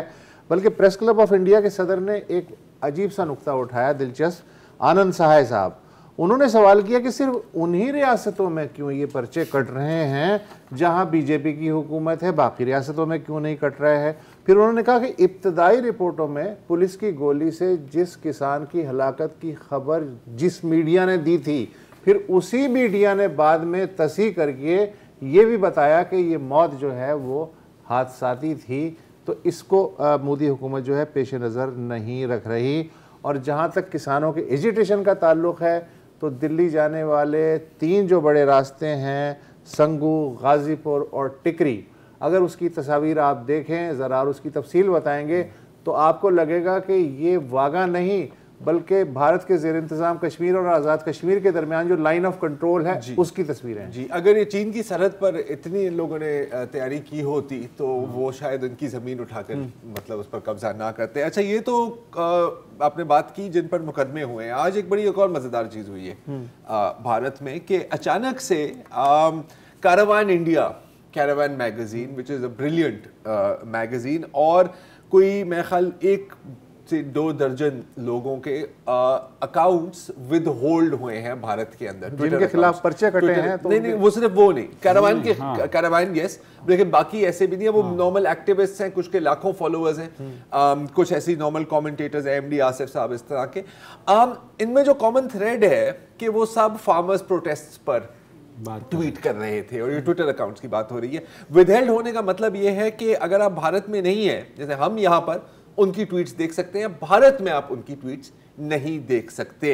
बल्कि प्रेस क्लब ऑफ इंडिया के सदर ने एक अजीब सा नुक्ता उठाया, दिलचस्प। आनंद सहाय साहब, उन्होंने सवाल किया कि सिर्फ उन्हीं रियासतों में क्यों ये पर्चे कट रहे हैं जहां बीजेपी की हुकूमत है, बाकी रियासतों में क्यों नहीं कट रहे हैं। फिर उन्होंने कहा कि इब्तदाई रिपोर्टों में पुलिस की गोली से जिस किसान की हलाकत की खबर जिस मीडिया ने दी थी, फिर उसी मीडिया ने बाद में तस्हीह करके ये भी बताया कि ये मौत जो है वो हादसाती थी। तो इसको मोदी हुकूमत जो है पेश नज़र नहीं रख रही। और जहाँ तक किसानों के एजिटेशन का ताल्लुक़ है तो दिल्ली जाने वाले 3 जो बड़े रास्ते हैं, संगू, गाज़ीपुर और टिकरी, अगर उसकी तस्वीर आप देखें ज़रा और उसकी तफसील बताएंगे तो आपको लगेगा कि ये वागा नहीं बल्कि भारत के ज़ेर इंतज़ाम कश्मीर और आज़ाद कश्मीर के दरमियान जो लाइन ऑफ कंट्रोल है उसकी तस्वीरें हैं। जी, अगर ये चीन की सरहद पर इतनी इन लोगों ने तैयारी की होती तो वो शायद उनकी ज़मीन उठाकर मतलब उस पर कब्जा ना करते। अच्छा, ये तो आपने बात की जिन पर मुकदमे हुए हैं। आज एक बड़ी एक और मज़ेदार चीज़ हुई है भारत में कि अचानक से Caravan India, Caravan magazine which is a brilliant magazine, और कोई मेरे ख्याल 1 से 2 दर्जन लोगों के अकाउंट्स विद होल्ड हुए हैं भारत के अंदर, जिनके खिलाफ पर्चे कटे हैं। तो नहीं, वो सिर्फ वो नहीं, कैरावान के कैरावान यस, लेकिन बाकी ऐसे भी नहीं है। वो नॉर्मल एक्टिविस्ट हैं, कुछ के लाखों फॉलोअर्स हैं, कुछ ऐसी नॉर्मल कमेंटेटर्स हैं, एमडी आसिफ साहब, इस तरह के। इनमें जो कॉमन थ्रेड है कि वो सब फार्मर्स प्रोटेस्ट पर ट्वीट कर रहे थे, और ये ट्विटर अकाउंट्स की बात हो रही है। विदहेल्ड होने का मतलब ये है कि अगर आप भारत में नहीं है, जैसे हम यहाँ पर उनकी ट्वीट्स देख सकते हैं, भारत में आप उनकी ट्वीट्स नहीं देख सकते।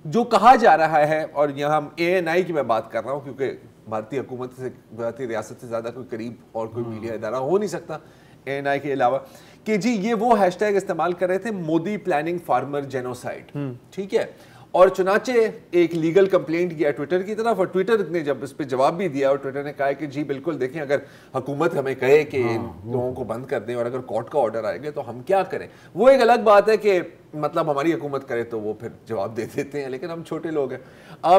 जो कहा जा रहा है, और यहाँ हम ANI की मैं बात कर रहा हूँ क्योंकि भारतीय हुकूमत से, भारतीय रियासत से ज़्यादा कोई करीब और कोई मीडिया इदारा हो नहीं सकता ANI के अलावा, कि जी ये वो हैशटैग इस्तेमाल कर रहे थे, मोदी प्लानिंग फार्मर जेनोसाइड, ठीक है। और चुनाचे एक लीगल कंप्लेंट किया ट्विटर की तरफ, और ट्विटर ने जब इस पर जवाब भी दिया, और ट्विटर ने कहा कि जी बिल्कुल देखें, अगर हुकूमत हमें कहे कि लोगों को बंद कर दें और अगर कोर्ट का ऑर्डर आएगा तो हम क्या करें। वो एक अलग बात है कि मतलब हमारी हुकूमत करे तो वो फिर जवाब दे देते हैं, लेकिन हम छोटे लोग हैं।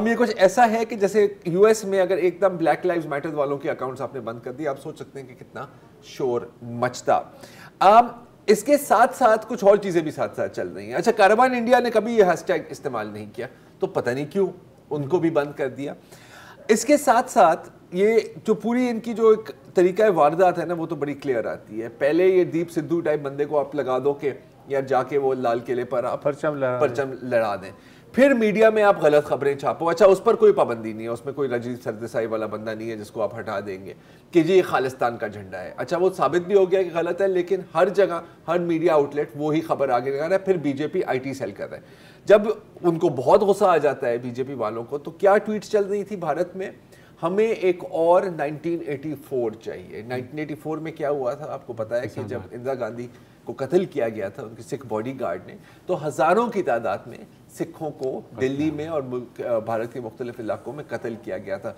ये कुछ ऐसा है कि जैसे US में अगर एकदम ब्लैक लाइव्स मैटर वालों के अकाउंट्स आपने बंद कर दिए, आप सोच सकते हैं कि कितना शोर मचता। इसके साथ साथ कुछ और चीजें भी साथ साथ चल रही हैं। अच्छा, कारवान इंडिया ने कभी ये हैशटैग इस्तेमाल नहीं किया, तो पता नहीं क्यों उनको भी बंद कर दिया। इसके साथ साथ ये जो पूरी इनकी जो एक तरीका है वारदात है ना, वो तो बड़ी क्लियर आती है। पहले ये दीप सिद्धू टाइप बंदे को आप लगा दो कि यार जाके वो लाल किले पर आप परचम लड़ा दें, फिर मीडिया में आप गलत खबरें छापो। अच्छा, उस पर कोई पाबंदी नहीं है, उसमें कोई रजीव सरदेसाई वाला बंदा नहीं है जिसको आप हटा देंगे कि जी ये खालिस्तान का झंडा है। अच्छा, वो साबित भी हो गया कि गलत है, लेकिन हर जगह हर मीडिया आउटलेट वो ही खबर आगे लगा रहा है। फिर बीजेपी IT सेल कर रहा है। जब उनको बहुत गुस्सा आ जाता है बीजेपी वालों को, तो क्या ट्वीट्स चल रही थी भारत में, हमें एक और 1984 चाहिए। 1984 में क्या हुआ था आपको पता है कि जब इंदिरा गांधी को कत्ल किया गया था उनके सिख बॉडीगार्ड ने, तो हजारों की तादाद में सिखों को दिल्ली में और भारत के मुख्तलिफ इलाकों में कत्ल किया गया था।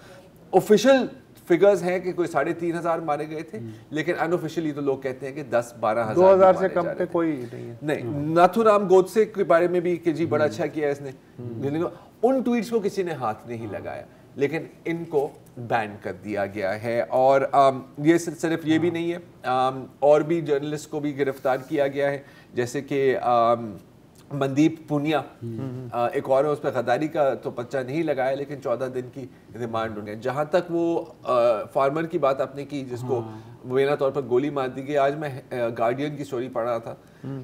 ऑफिशियल फिगर्स हैं कि कोई 3,500 मारे गए थे, लेकिन अनऑफिशियली तो लोग कहते हैं कि 10-12 हज़ार 2000 से कम पे कोई नहीं है। नहीं, नाथुराम गोडसे के बारे में भी कि जी बड़ा अच्छा किया इसने, उन ट्वीट्स को किसी ने हाथ नहीं लगाया, लेकिन इनको बैन कर दिया गया है। और ये सिर्फ ये भी नहीं है, और भी जर्नलिस्ट को भी गिरफ्तार किया गया है, जैसे कि मनदीप पुनिया एक और है, उस पर गद्दारी का तो पर्चा नहीं लगाया, लेकिन 14 दिन की रिमांड उन्हें। जहाँ तक वो फार्मर की बात आपने की जिसको मुबैना तौर पर गोली मार दी गई, आज मैं गार्डियन की स्टोरी पढ़ रहा था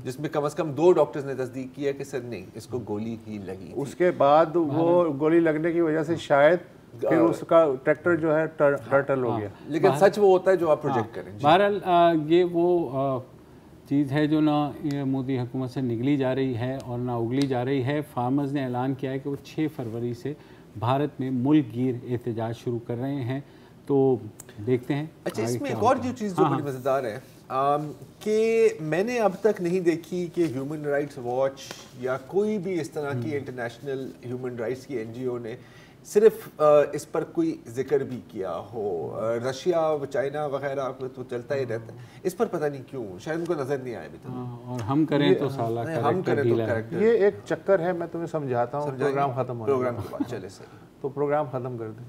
जिसमें कम से कम 2 डॉक्टर्स ने तस्दीक किया कि सर नहीं, इसको गोली ही लगी। उसके बाद वो गोली लगने की वजह से शायद फिर उसका ट्रैक्टर जो है टर्टल हो गया, लेकिन सच वो होता है जो आप प्रोजेक्ट करें। बहरहाल ये वो चीज़ है जो ना मोदी हुकूमत से निकली जा रही है और ना उगली जा रही है। फार्मर्स ने ऐलान किया है कि वो 6 फरवरी से भारत में मुल्क गिर एहतजाज शुरू कर रहे हैं, तो देखते हैं। अच्छा, इसमें एक और जो चीज़ जो बड़ी मज़ेदार है कि मैंने अब तक नहीं देखी कि ह्यूमन राइट्स वॉच या कोई भी इस तरह की इंटरनेशनल ह्यूमन राइट्स की NGO ने सिर्फ इस पर कोई जिक्र भी किया हो। रशिया, चाइना वगैरह तो चलता ही रहता है, इस पर पता नहीं क्यों, शायद उनको नजर नहीं आया अभी तक। और हम करें तो साला हम करें तो करेक्टर। ये एक चक्कर है, मैं तुम्हें समझाता हूँ। प्रोग्राम खत्म हो, प्रोग्राम के बाद चले सर, तो प्रोग्राम खत्म कर दें।